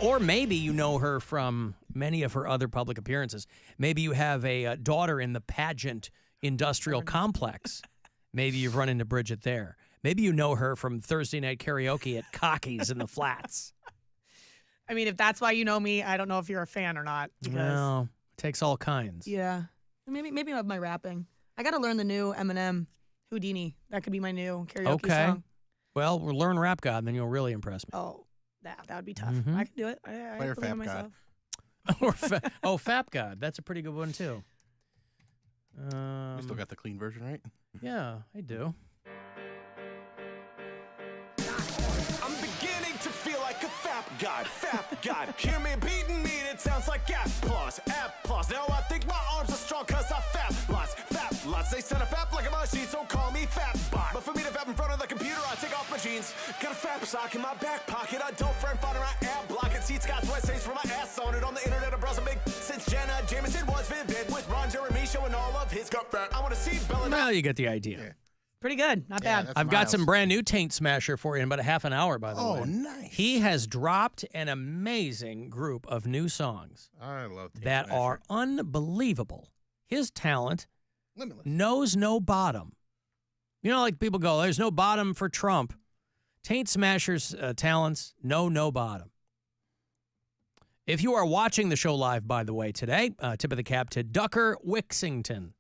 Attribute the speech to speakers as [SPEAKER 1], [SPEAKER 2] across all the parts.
[SPEAKER 1] Or maybe you know her from many of her other public appearances. Maybe you have a daughter in the pageant industrial complex. Maybe you've run into Bridget there. Maybe you know her from Thursday night karaoke at Cocky's in the Flats.
[SPEAKER 2] I mean, if that's why you know me, I don't know if you're a fan or not.
[SPEAKER 1] Well, it takes all kinds.
[SPEAKER 2] Yeah. Maybe of my rapping. I got to learn the new Eminem, Houdini. That could be my new karaoke song.
[SPEAKER 1] Well, we'll learn Rap God, and then you'll really impress me.
[SPEAKER 2] Oh, that would be tough. I can do it. I
[SPEAKER 3] Play
[SPEAKER 2] believe in myself.
[SPEAKER 1] Fap God. That's a pretty good one, too.
[SPEAKER 3] You still got the clean version, right?
[SPEAKER 1] Yeah, I do.
[SPEAKER 4] I'm beginning to feel like a fap god. Hear me beating me, it sounds like applause. Now I think my arms are strong cause I fap lots. They send a fap like a machine, so call me fap bot. But for me to fap in front of the computer, I take off my jeans. Got a fap sock in my back pocket, I don't friend find my app block it. Seats got sweat stains from my ass on it. On the internet, I browse a big since Jenna Jameson was vivid. With Ron Jeremy showing all of his gut fat. I want to see Bella.
[SPEAKER 1] Well, you get the idea.
[SPEAKER 3] Yeah.
[SPEAKER 2] Pretty good. Not bad.
[SPEAKER 1] I've got some brand new Taint Smasher for you in about a half an hour, by the way.
[SPEAKER 3] Oh, nice.
[SPEAKER 1] He has dropped an amazing group of new songs
[SPEAKER 3] I love Taint
[SPEAKER 1] that
[SPEAKER 3] Smasher.
[SPEAKER 1] are unbelievable. His talent
[SPEAKER 3] Limitless.
[SPEAKER 1] knows no bottom. You know, like people go, there's no bottom for Trump. Taint Smasher's talents know no bottom. If you are watching the show live, by the way, today, tip of the cap to Ducker Wixington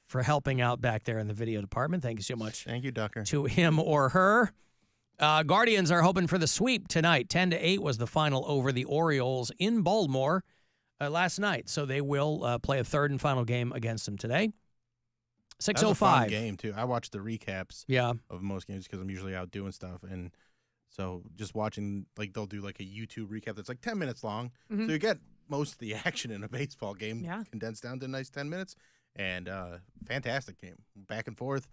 [SPEAKER 1] for helping out back there in the video department. Thank you so much.
[SPEAKER 3] Thank you, Ducker.
[SPEAKER 1] To him or her. Guardians are hoping for the sweep tonight. 10-8 was the final over the Orioles in Baltimore last night. So they will play a third and final game against them today. 6:05.
[SPEAKER 3] That was a fun game, too. I watch the recaps
[SPEAKER 1] Yeah.
[SPEAKER 3] of most games because I'm usually out doing stuff. And so just watching, like, they'll do like a YouTube recap that's like 10 minutes long. So you get most of the action in a baseball game condensed down to a nice 10 minutes. And fantastic game. Back and forth.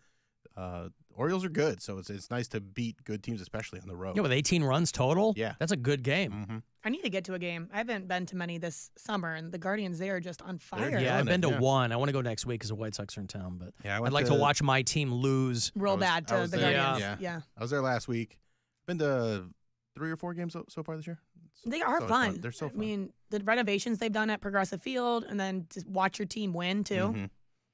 [SPEAKER 3] Orioles are good, so it's nice to beat good teams, especially on the road.
[SPEAKER 1] Yeah, with 18 runs total.
[SPEAKER 3] Yeah.
[SPEAKER 1] That's a good game.
[SPEAKER 2] I need to get to a game. I haven't been to many this summer, and the Guardians, they are just on fire.
[SPEAKER 1] Yeah, I've been to one. I want to go next week because the White Sox are in town. But
[SPEAKER 3] Yeah,
[SPEAKER 1] I'd like to watch my team lose.
[SPEAKER 2] Real bad to the Guardians.
[SPEAKER 3] Yeah. I was there last week. Been to 3 or 4 games so far this year.
[SPEAKER 2] They are
[SPEAKER 3] so
[SPEAKER 2] fun.
[SPEAKER 3] They're so fun.
[SPEAKER 2] I mean, the renovations they've done at Progressive Field, and then just watch your team win, too.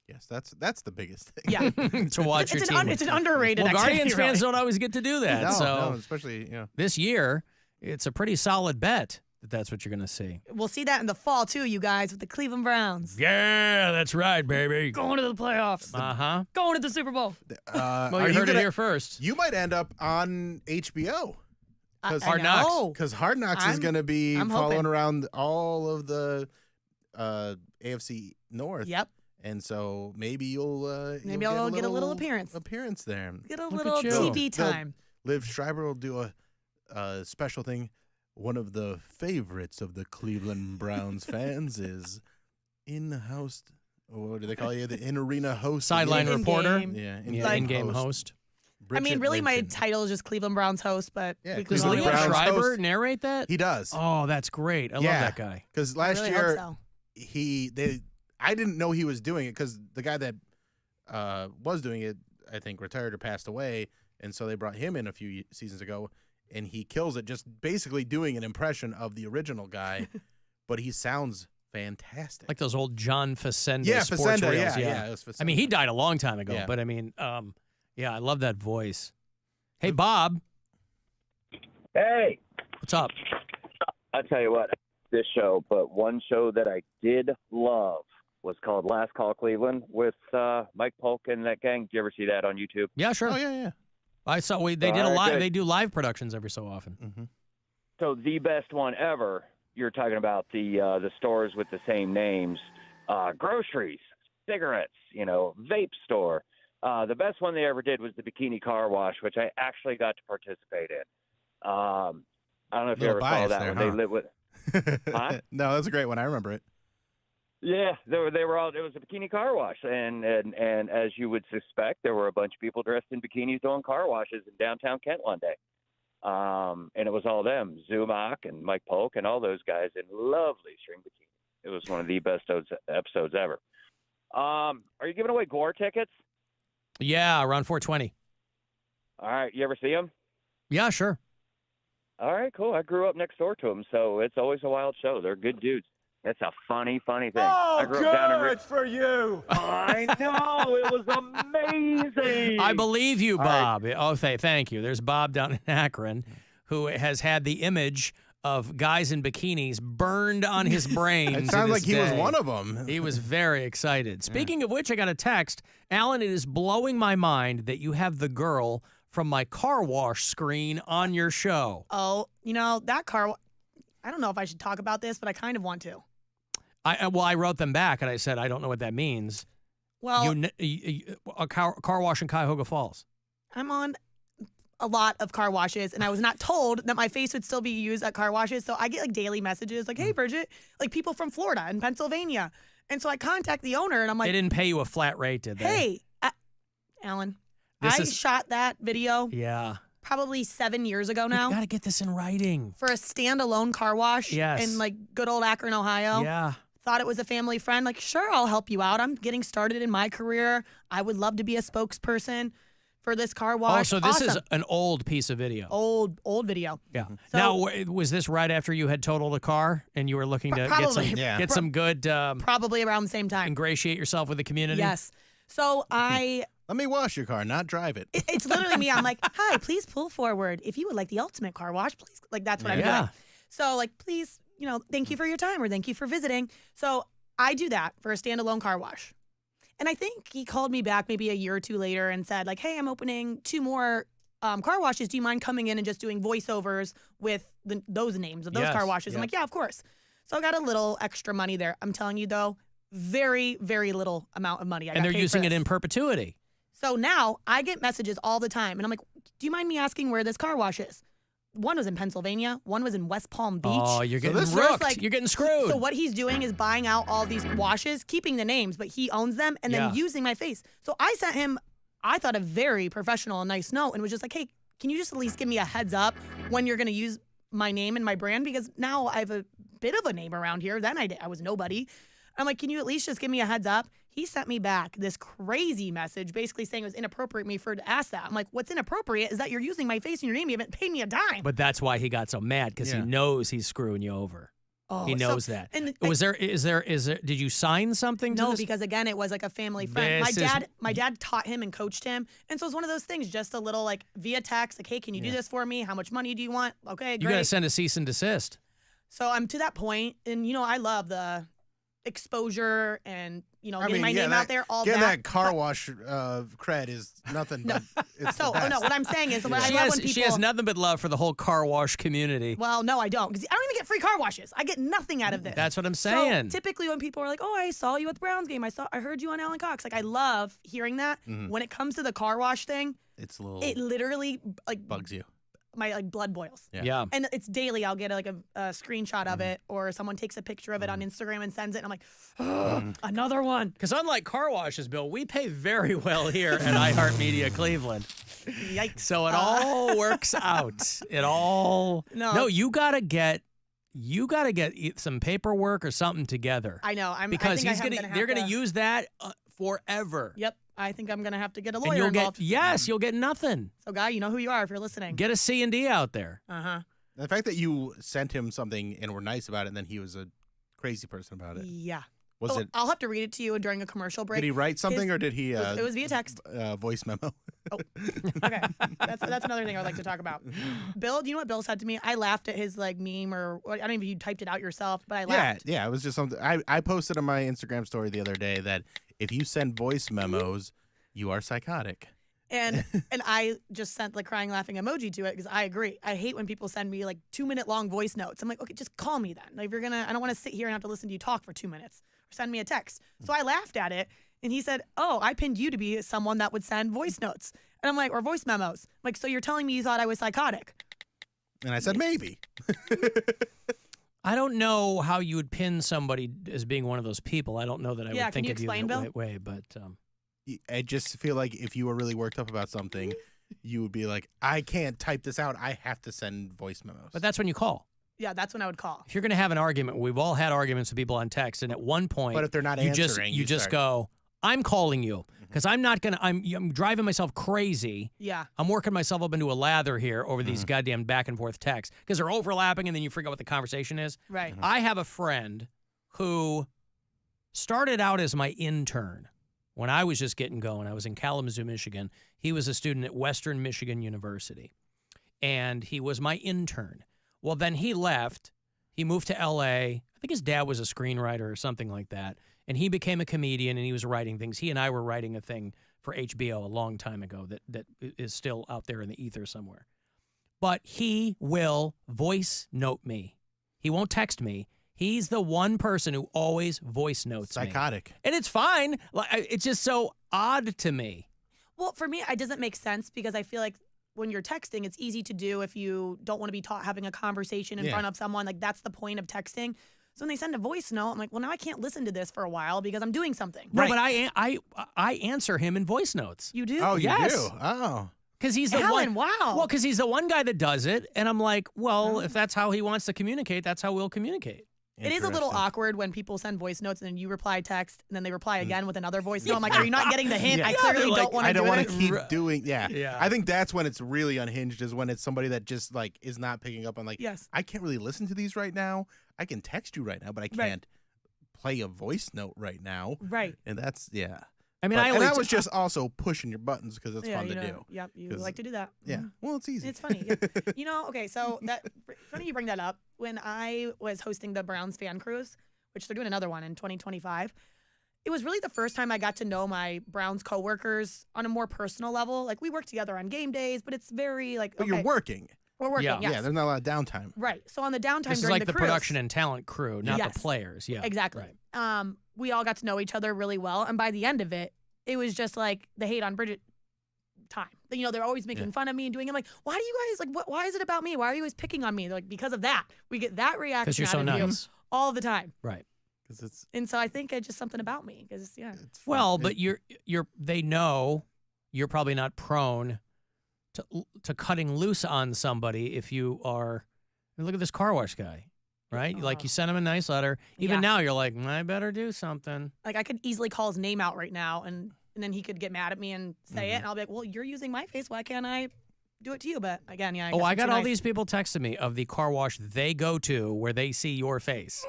[SPEAKER 3] Yes, that's the biggest thing.
[SPEAKER 2] Yeah.
[SPEAKER 1] To watch your team.
[SPEAKER 2] It's an underrated
[SPEAKER 1] Well,
[SPEAKER 2] activity,
[SPEAKER 1] Guardians fans
[SPEAKER 2] really.
[SPEAKER 1] don't always get to do that.
[SPEAKER 3] No, especially,
[SPEAKER 1] this year, it's a pretty solid bet that that's what you're going to see.
[SPEAKER 2] We'll see that in the fall, too, you guys, with the Cleveland Browns.
[SPEAKER 1] Yeah, that's right, baby.
[SPEAKER 2] Going to the playoffs.
[SPEAKER 1] Uh-huh.
[SPEAKER 2] Going to the Super Bowl.
[SPEAKER 1] Well, you heard it here first.
[SPEAKER 3] You might end up on HBO.
[SPEAKER 1] Hard Knocks.
[SPEAKER 3] Because Hard Knocks is going to be following
[SPEAKER 2] hoping.
[SPEAKER 3] around all of the AFC North.
[SPEAKER 2] Yep.
[SPEAKER 3] And so maybe you'll
[SPEAKER 2] get a little appearance.
[SPEAKER 3] Appearance there.
[SPEAKER 2] Get a
[SPEAKER 1] Look
[SPEAKER 2] little
[SPEAKER 1] at you.
[SPEAKER 2] TV time.
[SPEAKER 3] Liv Schreiber will do a special thing. One of the favorites of the Cleveland Browns fans is in-house. What do they call you? The in-arena host.
[SPEAKER 1] Sideline reporter.
[SPEAKER 2] In-game.
[SPEAKER 3] Yeah,
[SPEAKER 1] in-game host.
[SPEAKER 2] I mean, really, my
[SPEAKER 3] Bridget
[SPEAKER 2] title is just Cleveland Browns host, but
[SPEAKER 3] Yeah,
[SPEAKER 1] Does
[SPEAKER 3] Cleveland
[SPEAKER 1] Leo
[SPEAKER 3] Browns
[SPEAKER 1] Schreiber
[SPEAKER 3] host.
[SPEAKER 1] narrate that?
[SPEAKER 3] He does.
[SPEAKER 1] Oh, that's great. I love that guy.
[SPEAKER 3] Because
[SPEAKER 2] I
[SPEAKER 3] last
[SPEAKER 2] really
[SPEAKER 3] year
[SPEAKER 2] hope so.
[SPEAKER 3] I didn't know he was doing it because the guy that was doing it, I think, retired or passed away, and so they brought him in a few seasons ago, and he kills it just basically doing an impression of the original guy, but he sounds fantastic.
[SPEAKER 1] Like those old John Facenda sports
[SPEAKER 3] Facenda,
[SPEAKER 1] reels.
[SPEAKER 3] yeah, it was
[SPEAKER 1] I mean,
[SPEAKER 3] Facenda.
[SPEAKER 1] he died a long time ago,
[SPEAKER 3] Yeah.
[SPEAKER 1] but I mean, yeah, I love that voice. Hey, Bob.
[SPEAKER 5] Hey,
[SPEAKER 1] What's up?
[SPEAKER 5] I'll tell you what, this show, but one show that I did love was called Last Call Cleveland with Mike Polk and that gang. Did you ever see that on YouTube?
[SPEAKER 1] Yeah, sure.
[SPEAKER 3] Oh, yeah.
[SPEAKER 1] I saw they did a
[SPEAKER 5] All right,
[SPEAKER 1] live.
[SPEAKER 5] good.
[SPEAKER 1] They do live productions every so often.
[SPEAKER 3] Mm-hmm.
[SPEAKER 5] So the best one ever, you're talking about the stores with the same names, groceries, cigarettes, vape store. The best one they ever did was the Bikini Car Wash, which I actually got to participate in. I don't know if you
[SPEAKER 3] Little
[SPEAKER 5] ever saw
[SPEAKER 3] bias
[SPEAKER 5] that
[SPEAKER 3] there,
[SPEAKER 5] one.
[SPEAKER 3] huh?
[SPEAKER 5] They live with. Huh?
[SPEAKER 3] No, that's a great one. I remember it.
[SPEAKER 5] Yeah, they were all. It was a bikini car wash, and as you would suspect, there were a bunch of people dressed in bikinis doing car washes in downtown Kent one day. And it was all them, Zumock and Mike Polk and all those guys in lovely string bikinis. It was one of the best episodes ever. Are you giving away Gore tickets?
[SPEAKER 1] Yeah, around 420.
[SPEAKER 5] All right, you ever see them?
[SPEAKER 1] Yeah, sure.
[SPEAKER 5] All right, cool. I grew up next door to them, so it's always a wild show. They're good dudes. It's a funny thing.
[SPEAKER 4] Oh,
[SPEAKER 5] I grew up down in
[SPEAKER 4] good for you.
[SPEAKER 5] I know. It was amazing.
[SPEAKER 1] I believe you, Bob. Oh, thank you. There's Bob down in Akron who has had the image of guys in bikinis burned on his brain.
[SPEAKER 3] It sounds like he was one of them.
[SPEAKER 1] He was very excited. Speaking of which, I got a text. Alan, it is blowing my mind that you have the girl from my car wash screen on your show.
[SPEAKER 2] Oh, that car. I don't know if I should talk about this, but I kind of want to.
[SPEAKER 1] I wrote them back and I said I don't know what that means.
[SPEAKER 2] Well,
[SPEAKER 1] a car wash in Cuyahoga Falls.
[SPEAKER 2] I'm on a lot of car washes, and I was not told that my face would still be used at car washes. So I get like daily messages like, "Hey, Bridget," like people from Florida and Pennsylvania, and so I contact the owner, and I'm like,
[SPEAKER 1] "They didn't pay you a flat rate, did they?"
[SPEAKER 2] Hey, Alan, shot that video.
[SPEAKER 1] Yeah.
[SPEAKER 2] Probably 7 years ago now.
[SPEAKER 1] You got to get this in writing.
[SPEAKER 2] For a standalone car wash in like good old Akron, Ohio.
[SPEAKER 1] Yeah.
[SPEAKER 2] Thought it was a family friend. Like, sure, I'll help you out. I'm getting started in my career. I would love to be a spokesperson for this car wash.
[SPEAKER 1] Oh, so this is an old piece of video.
[SPEAKER 2] Old video.
[SPEAKER 1] Yeah.
[SPEAKER 2] So,
[SPEAKER 1] now, was this right after you had totaled a car and you were looking to get some good...
[SPEAKER 2] probably around the same time.
[SPEAKER 1] Ingratiate yourself with the community?
[SPEAKER 2] Yes. So
[SPEAKER 3] Let me wash your car, not drive it.
[SPEAKER 2] It's literally me. I'm like, "Hi, please pull forward. If you would like the ultimate car wash, please." Like, that's what I'm doing. So, like, please, thank you for your time or thank you for visiting. So I do that for a standalone car wash. And I think he called me back maybe a year or two later and said, like, "Hey, I'm opening 2 more car washes. Do you mind coming in and just doing voiceovers with those names of those car washes?" I'm like, "Yeah, of course." So I got a little extra money there. I'm telling you, though, very, very little amount of money.
[SPEAKER 1] And they're using it in perpetuity.
[SPEAKER 2] So now I get messages all the time, and I'm like, "Do you mind me asking where this car wash is?" One was in Pennsylvania. One was in West Palm Beach.
[SPEAKER 1] Oh, you're getting rooked. You're getting screwed.
[SPEAKER 2] So what he's doing is buying out all these washes, keeping the names, but he owns them, and then using my face. So I sent him, I thought, a very professional and nice note, and was just like, "Hey, can you just at least give me a heads up when you're going to use my name and my brand? Because now I have a bit of a name around here. Then I was nobody." I'm like, "Can you at least just give me a heads up?" He sent me back this crazy message basically saying it was inappropriate for me to ask that. I'm like, "What's inappropriate is that you're using my face and your name. You haven't paid me a dime."
[SPEAKER 1] But that's why he got so mad, because he knows he's screwing you over.
[SPEAKER 2] Oh,
[SPEAKER 1] he knows that. And did you sign something to
[SPEAKER 2] No,
[SPEAKER 1] this?
[SPEAKER 2] because again, it was like a family friend. My dad taught him and coached him. And so it's one of those things, just a little like via text, like, "Hey, can you do this for me? How much money do you want?" Okay, great.
[SPEAKER 1] You got to send a cease and desist.
[SPEAKER 2] So I'm to that point, and I love the exposure and getting my name out there. All
[SPEAKER 3] getting
[SPEAKER 2] that
[SPEAKER 3] car wash cred is nothing. But it's
[SPEAKER 2] no, what I'm saying is, I love when people.
[SPEAKER 1] She has nothing but love for the whole car wash community.
[SPEAKER 2] Well, no, I don't, because I don't even get free car washes. I get nothing out of this.
[SPEAKER 1] That's what I'm saying.
[SPEAKER 2] So typically, when people are like, "Oh, I saw you at the Browns game. I heard you on Alan Cox." Like, I love hearing that. When it comes to the car wash thing,
[SPEAKER 3] it
[SPEAKER 2] literally like
[SPEAKER 3] bugs you.
[SPEAKER 2] My blood boils.
[SPEAKER 1] Yeah.
[SPEAKER 2] And it's daily. I'll get a screenshot of it, or someone takes a picture of it on Instagram and sends it, and I'm like, another one.
[SPEAKER 1] Because unlike car washes, Bill, we pay very well here at iHeartMedia Cleveland.
[SPEAKER 2] Yikes.
[SPEAKER 1] So it all works out. No, you gotta get some paperwork or something together.
[SPEAKER 2] I know.
[SPEAKER 1] Because they're gonna use that forever.
[SPEAKER 2] Yep. I think I'm gonna have to get a
[SPEAKER 1] And
[SPEAKER 2] lawyer involved.
[SPEAKER 1] you'll get nothing.
[SPEAKER 2] So, Guy, you know who you are if you're listening.
[SPEAKER 1] Get a C&D out there.
[SPEAKER 3] The fact that you sent him something and were nice about it, and then he was a crazy person about it.
[SPEAKER 2] Yeah.
[SPEAKER 3] Was it?
[SPEAKER 2] I'll have to read it to you during a commercial break.
[SPEAKER 3] Did he write something, or did he?
[SPEAKER 2] It was via text.
[SPEAKER 3] Voice memo.
[SPEAKER 2] Oh, okay. That's another thing I'd like to talk about. Bill, do you know what Bill said to me? I laughed at his meme, or I don't know if you typed it out yourself, but I laughed.
[SPEAKER 3] Yeah. It was just something I posted on my Instagram story the other day that if you send voice memos, you are psychotic.
[SPEAKER 2] And I just sent the crying laughing emoji to it, because I agree. I hate when people send me 2-minute long voice notes. I'm like, okay, just call me then. If you're I don't want to sit here and have to listen to you talk for 2 minutes, or send me a text. So I laughed at it, and he said, "Oh, I pinned you to be someone that would send voice notes." And I'm like, or voice memos. I'm like, so you're telling me you thought I was psychotic?
[SPEAKER 3] And I said, maybe.
[SPEAKER 1] I don't know how you would pin somebody as being one of those people. I don't know that I would think of you that way, but
[SPEAKER 3] I just feel like if you were really worked up about something, you would be like, "I can't type this out. I have to send voice memos."
[SPEAKER 1] But that's when you call.
[SPEAKER 2] Yeah, that's when I would call.
[SPEAKER 1] If you're going to have an argument, we've all had arguments with people on text, and at one point,
[SPEAKER 3] but if they're not
[SPEAKER 1] you
[SPEAKER 3] answering,
[SPEAKER 1] just go, "I'm calling you." because I'm not going to, I'm driving myself crazy.
[SPEAKER 2] Yeah.
[SPEAKER 1] I'm working myself up into a lather here over these goddamn back and forth texts because they're overlapping and then you forget what the conversation is.
[SPEAKER 2] Right.
[SPEAKER 1] I have a friend who started out as my intern when I was just getting going. I was in Kalamazoo, Michigan. He was a student at Western Michigan University, and he was my intern. Well, then he left. He moved to L.A. I think his dad was a screenwriter or something like that, and he became a comedian, and he was writing things. He and I were writing a thing for HBO a long time ago that is still out there in the ether somewhere. But he will voice note me. He won't text me. He's the one person who always voice notes me.
[SPEAKER 3] Psychotic.
[SPEAKER 1] And it's fine. It's just so odd to me.
[SPEAKER 2] Well, for me, it doesn't make sense because I feel like when you're texting, it's easy to do if you don't want to be having a conversation in front of someone. Like, that's the point of texting. So when they send a voice note, I'm like, well, now I can't listen to this for a while because I'm doing something.
[SPEAKER 1] No, but I answer him in voice notes.
[SPEAKER 2] You do?
[SPEAKER 3] Oh, you
[SPEAKER 1] Yes.
[SPEAKER 3] do? Oh.
[SPEAKER 1] Because he's the
[SPEAKER 2] Alan,
[SPEAKER 1] one.
[SPEAKER 2] wow.
[SPEAKER 1] Well, because he's the one guy that does it. And I'm like, well, if that's how he wants to communicate, that's how we'll communicate.
[SPEAKER 2] It is a little awkward when people send voice notes and then you reply text and then they reply again with another voice note. I'm like, are you not getting the hint?
[SPEAKER 3] Yeah.
[SPEAKER 2] I clearly don't want to do it.
[SPEAKER 3] I don't want to keep doing. Yeah.
[SPEAKER 1] Yeah.
[SPEAKER 3] I think that's when it's really unhinged. Is when it's somebody that just like is not picking up on like.
[SPEAKER 2] Yes.
[SPEAKER 3] I can't really listen to these right now. I can text you right now, but I can't play a voice note right now.
[SPEAKER 2] Right.
[SPEAKER 3] And that's
[SPEAKER 1] I mean,
[SPEAKER 3] and that was just also pushing your buttons because it's fun to do.
[SPEAKER 2] Yep, you like to do that.
[SPEAKER 3] Yeah.
[SPEAKER 2] Mhm.
[SPEAKER 3] Well, it's easy.
[SPEAKER 2] It's funny. Yeah. Okay, so funny you bring that up. When I was hosting the Browns fan cruise, which they're doing another one in 2025, it was really the first time I got to know my Browns coworkers on a more personal level. Like, we work together on game days, but it's very like,
[SPEAKER 3] But you're working.
[SPEAKER 2] We're working, yes.
[SPEAKER 3] Yeah, there's not a lot of downtime.
[SPEAKER 2] Right. So on the downtime
[SPEAKER 1] This is
[SPEAKER 2] during
[SPEAKER 1] like the
[SPEAKER 2] cruise,
[SPEAKER 1] production and talent crew, not
[SPEAKER 2] Yes.
[SPEAKER 1] the players. Yeah.
[SPEAKER 2] Exactly.
[SPEAKER 1] Right.
[SPEAKER 2] We all got to know each other really well, and by the end of it, it was just like the hate on Bridget time. You know, they're always making fun of me and doing. I'm like, why do you guys like? Why is it about me? Why are you always picking on me? They're like, because of that. We get that reaction
[SPEAKER 1] Because you're
[SPEAKER 2] out
[SPEAKER 1] so
[SPEAKER 2] of
[SPEAKER 1] nice.
[SPEAKER 2] you all the time.
[SPEAKER 1] Right.
[SPEAKER 2] And so I think it's just something about me. Because
[SPEAKER 1] Well, but they know you're probably not prone to cutting loose on somebody if you are. Look at this car wash guy. Right? Like, you sent him a nice letter. Even now, you're like, I better do something.
[SPEAKER 2] Like, I could easily call his name out right now, and then he could get mad at me and say it, and I'll be like, well, you're using my face. Why can't I do it to you? But again, I guess
[SPEAKER 1] I
[SPEAKER 2] I'm
[SPEAKER 1] got
[SPEAKER 2] too
[SPEAKER 1] all
[SPEAKER 2] nice.
[SPEAKER 1] these people texting me of the car wash they go to where they see your face.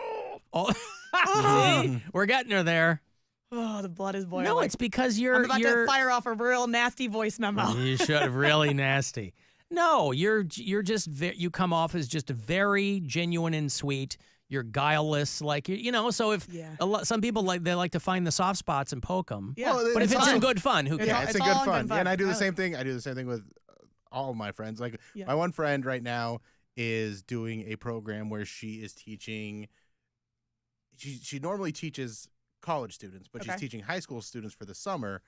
[SPEAKER 1] We're getting her there.
[SPEAKER 2] Oh, the blood is boiling.
[SPEAKER 1] No, it's because you're
[SPEAKER 2] I'm about to fire off a real nasty voice memo.
[SPEAKER 1] You should have really nasty. No, you're just you come off as just very genuine and sweet. You're guileless, like So if some people they like to find the soft spots and poke them.
[SPEAKER 2] Yeah,
[SPEAKER 1] but if it's in good fun, who cares?
[SPEAKER 3] Yeah, it's in
[SPEAKER 2] all
[SPEAKER 3] good
[SPEAKER 2] in
[SPEAKER 3] fun.
[SPEAKER 2] good fun.
[SPEAKER 3] Yeah, and I do the same thing. I do the same thing with all of my friends. Like my one friend right now is doing a program where she is teaching. She normally teaches college students, but she's teaching high school students for the summer,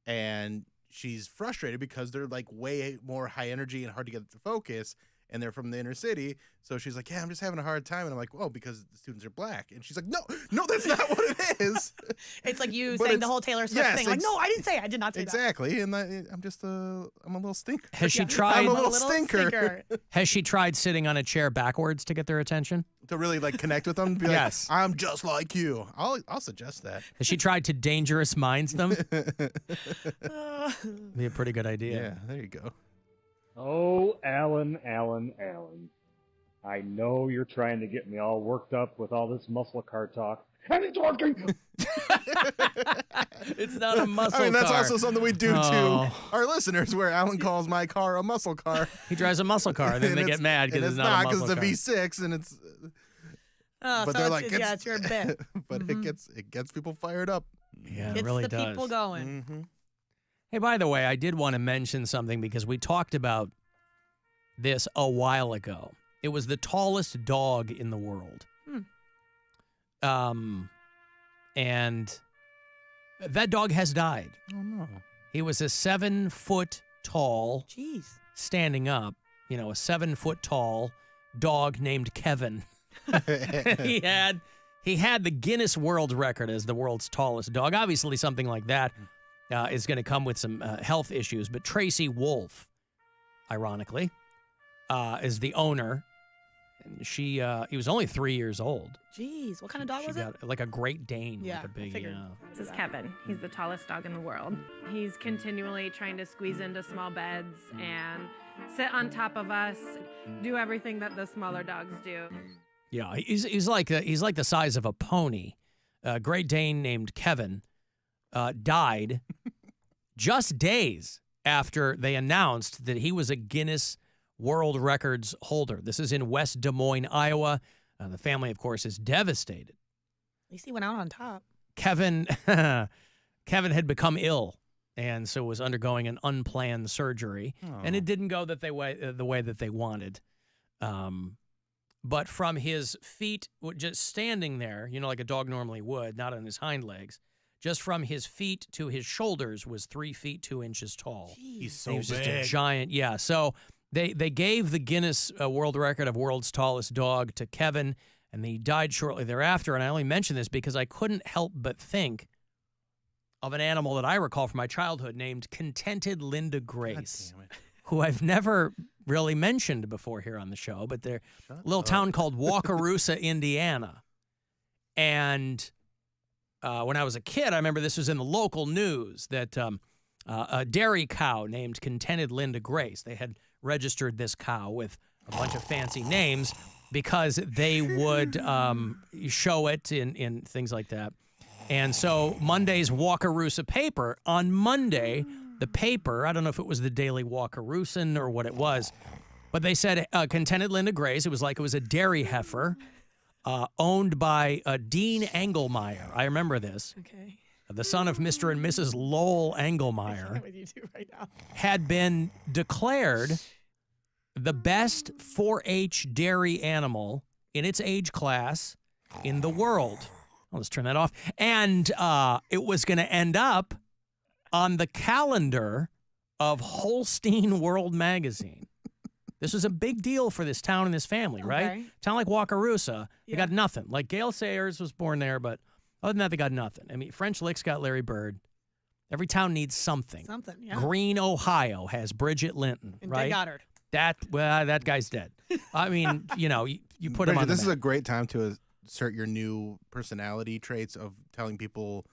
[SPEAKER 3] and she's frustrated because they're like way more high energy and hard to get to focus, and they're from the inner city. So she's like, yeah, I'm just having a hard time. And I'm like, oh, because the students are black. And she's like, no, that's not what it is.
[SPEAKER 2] It's like you saying the whole Taylor Swift thing. Like, no, I didn't say it. I did not say
[SPEAKER 3] exactly. And I'm a little stinker.
[SPEAKER 1] Has she tried?
[SPEAKER 3] I'm a little stinker.
[SPEAKER 1] Has she tried sitting on a chair backwards to get their attention?
[SPEAKER 3] To really like connect with them? Be
[SPEAKER 1] Yes.
[SPEAKER 3] Like, I'm just like you. I'll suggest that.
[SPEAKER 1] Has she tried to dangerous minds them? Be a pretty good idea.
[SPEAKER 3] Yeah, there you go.
[SPEAKER 6] Oh, Alan. I know you're trying to get me all worked up with all this muscle car talk. And it's working!
[SPEAKER 1] It's not a muscle car.
[SPEAKER 3] I mean, that's also something we do to our listeners, where Alan calls my car a muscle car.
[SPEAKER 1] He drives a muscle car, and then they get mad because it's not a muscle car.
[SPEAKER 3] Because it's a V6, and it's...
[SPEAKER 2] Oh,
[SPEAKER 3] but
[SPEAKER 2] so
[SPEAKER 3] they're like,
[SPEAKER 2] it's your bit.
[SPEAKER 3] But it gets people fired up.
[SPEAKER 1] Yeah, it
[SPEAKER 2] It's
[SPEAKER 1] really
[SPEAKER 2] the
[SPEAKER 1] does.
[SPEAKER 2] people going.
[SPEAKER 3] Mm-hmm.
[SPEAKER 1] Hey, by the way, I did want to mention something because we talked about this a while ago. It was the tallest dog in the world. And that dog has died.
[SPEAKER 3] Oh, no.
[SPEAKER 1] He was a 7 foot tall, standing up, a 7 foot tall dog named Kevin. he had the Guinness World Record as the world's tallest dog. Obviously, something like that is going to come with some health issues. But Tracy Wolf, ironically, is the owner. And he was only 3 years old.
[SPEAKER 2] Jeez, what kind of dog
[SPEAKER 1] She
[SPEAKER 2] was it?
[SPEAKER 1] got like a Great Dane,
[SPEAKER 2] Yeah,
[SPEAKER 1] like a big.
[SPEAKER 2] I figured.
[SPEAKER 7] This is Kevin. He's the tallest dog in the world. He's continually trying to squeeze into small beds and sit on top of us, do everything that the smaller dogs do.
[SPEAKER 1] Yeah, he's like the size of a pony. A Great Dane named Kevin died just days after they announced that he was a Guinness World Records holder. This is in West Des Moines, Iowa. The family, of course, is devastated.
[SPEAKER 2] At least he went out on top.
[SPEAKER 1] Kevin had become ill, and so was undergoing an unplanned surgery, and it didn't go the way that they wanted. But from his feet, just standing there, like a dog normally would, not on his hind legs, just from his feet to his shoulders was 3 feet 2 inches tall.
[SPEAKER 3] He's so
[SPEAKER 1] he was
[SPEAKER 3] big.
[SPEAKER 1] just a giant. Yeah. So they gave the Guinness World Record of world's tallest dog to Kevin, and he died shortly thereafter. And I only mention this because I couldn't help but think of an animal that I recall from my childhood named Contented Linda Grace, who I've never really mentioned before here on the show, but they're a little town called Wakarusa, Indiana. And when I was a kid, I remember this was in the local news that a dairy cow named Contented Linda Grace, they had registered this cow with a bunch of fancy names because they would show it in things like that. And so Monday's Wakarusa paper, on Monday, the paper, I don't know if it was the Daily Wakarusan or what it was, but they said Contented Linda Grace. It was like it was a dairy heifer owned by Dean Engelmeyer. I remember this.
[SPEAKER 2] Okay.
[SPEAKER 1] The son of Mr. and Mrs. Lowell Engelmeyer
[SPEAKER 2] With you two right now.
[SPEAKER 1] had been declared the best 4-H dairy animal in its age class in the world. Well, let's turn that off. And it was going to end up on the calendar of Holstein World Magazine. This was a big deal for this town and this family, right?
[SPEAKER 2] Okay.
[SPEAKER 1] Town like Wakarusa, they got nothing. Like Gail Sayers was born there, but other than that, they got nothing. I mean, French Lick's got Larry Bird. Every town needs something.
[SPEAKER 2] Something, yeah.
[SPEAKER 1] Greene, Ohio has Bridget Linton,
[SPEAKER 2] And
[SPEAKER 1] right?
[SPEAKER 2] Dick Goddard.
[SPEAKER 1] That guy's dead. I mean, you put him on the
[SPEAKER 3] This is
[SPEAKER 1] map.
[SPEAKER 3] a great time to assert your new personality traits of telling people,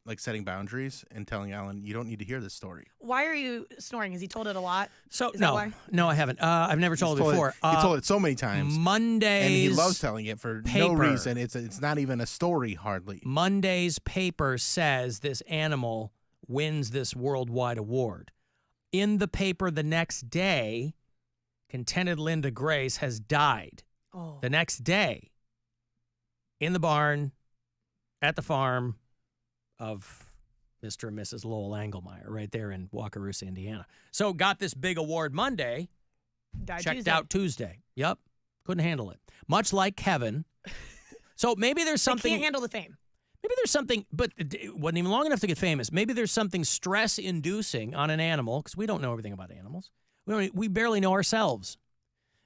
[SPEAKER 3] like setting boundaries and telling Alan, you don't need to hear this story.
[SPEAKER 2] Why are you snoring? Has he told it a lot?
[SPEAKER 1] So
[SPEAKER 2] Is that why?
[SPEAKER 1] no, I haven't. I've never told it before.
[SPEAKER 3] He told it so many times.
[SPEAKER 1] Monday's
[SPEAKER 3] and he loves telling it for no
[SPEAKER 1] paper.
[SPEAKER 3] reason. It's not even a story hardly.
[SPEAKER 1] Monday's paper says this animal wins this worldwide award. In the paper the next day, Contented Linda Grace has died.
[SPEAKER 2] Oh.
[SPEAKER 1] The next day, in the barn, at the farm of Mr. and Mrs. Lowell Engelmeyer, right there in Wakarusa, Indiana. So got this big award Monday,
[SPEAKER 2] Died
[SPEAKER 1] checked
[SPEAKER 2] Tuesday.
[SPEAKER 1] out Tuesday. Yep, couldn't handle it. Much like Kevin. So maybe there's
[SPEAKER 2] They
[SPEAKER 1] something.
[SPEAKER 2] can't handle the fame.
[SPEAKER 1] Maybe there's something, but it wasn't even long enough to get famous. Maybe there's something stress-inducing on an animal, because we don't know everything about animals. We barely know ourselves.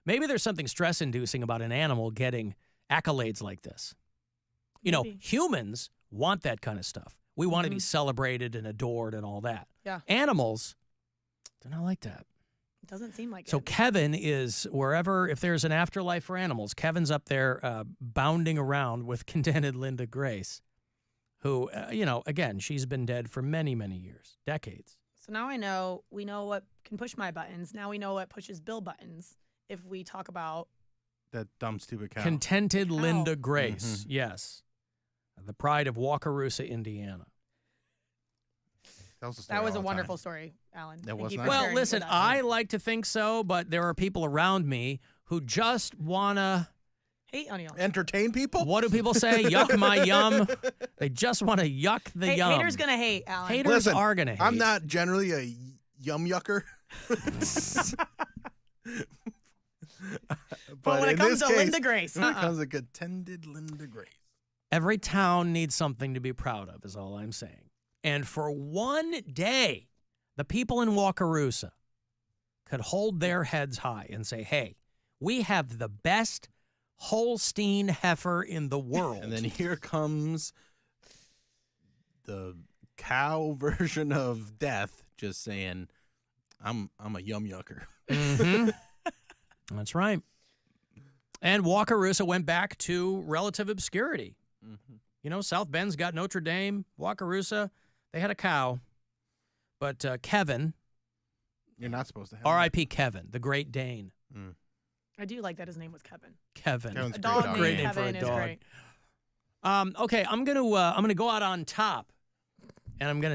[SPEAKER 1] Maybe there's something stress-inducing about an animal getting accolades like this.
[SPEAKER 2] Maybe.
[SPEAKER 1] Humans want that kind of stuff. We want to be celebrated and adored and all that.
[SPEAKER 2] Yeah.
[SPEAKER 1] Animals, they're not like that.
[SPEAKER 2] It doesn't seem like
[SPEAKER 1] So
[SPEAKER 2] it.
[SPEAKER 1] Kevin is wherever, if there's an afterlife for animals, Kevin's up there bounding around with Contented Linda Grace, who, again, she's been dead for many, many years, decades.
[SPEAKER 2] So now we know what can push my buttons. Now we know what pushes Bill buttons if we talk about
[SPEAKER 3] That dumb, stupid cow.
[SPEAKER 1] Contented Linda
[SPEAKER 2] Cow.
[SPEAKER 1] Grace, yes. The pride of Wakarusa, Indiana.
[SPEAKER 3] Tells the story
[SPEAKER 2] that was
[SPEAKER 3] all
[SPEAKER 2] a
[SPEAKER 3] the
[SPEAKER 2] wonderful
[SPEAKER 3] time.
[SPEAKER 2] story, Alan.
[SPEAKER 3] That
[SPEAKER 2] Thank
[SPEAKER 3] was
[SPEAKER 2] you
[SPEAKER 3] nice.
[SPEAKER 2] for
[SPEAKER 1] Well,
[SPEAKER 2] sharing
[SPEAKER 1] listen,
[SPEAKER 2] with us.
[SPEAKER 1] I like to think so, but there are people around me who just want to,
[SPEAKER 2] hate on you.
[SPEAKER 3] Entertain people?
[SPEAKER 1] what do people say? Yuck my yum. They just want to yuck the yum.
[SPEAKER 2] Haters gonna hate, Alan.
[SPEAKER 1] Haters
[SPEAKER 3] Listen,
[SPEAKER 1] are going to hate.
[SPEAKER 3] I'm not generally a yum yucker.
[SPEAKER 2] But when it
[SPEAKER 3] in
[SPEAKER 2] comes
[SPEAKER 3] this
[SPEAKER 2] to
[SPEAKER 3] case,
[SPEAKER 2] Linda Grace,
[SPEAKER 3] when it comes to Contented Linda Grace.
[SPEAKER 1] Every town needs something to be proud of, is all I'm saying. And for one day, the people in Wakarusa could hold their heads high and say, hey, we have the best Holstein heifer in the world.
[SPEAKER 3] And then here comes the cow version of death, just saying, "I'm a yum yucker."
[SPEAKER 1] Mhm. That's right. And Wakarusa went back to relative obscurity.
[SPEAKER 3] Mm-hmm.
[SPEAKER 1] You know, South Bend's got Notre Dame. Wakarusa, they had a cow. But Kevin.
[SPEAKER 3] You're not supposed to have
[SPEAKER 1] R.I.P. Kevin, the Great Dane.
[SPEAKER 3] Mm.
[SPEAKER 2] I do like that his name was Kevin.
[SPEAKER 1] Kevin.
[SPEAKER 3] Kevin's
[SPEAKER 2] A dog
[SPEAKER 1] Great
[SPEAKER 2] named
[SPEAKER 1] name for a
[SPEAKER 2] Kevin is
[SPEAKER 1] dog.
[SPEAKER 2] great.
[SPEAKER 1] Okay, I'm gonna go out on top, and I'm gonna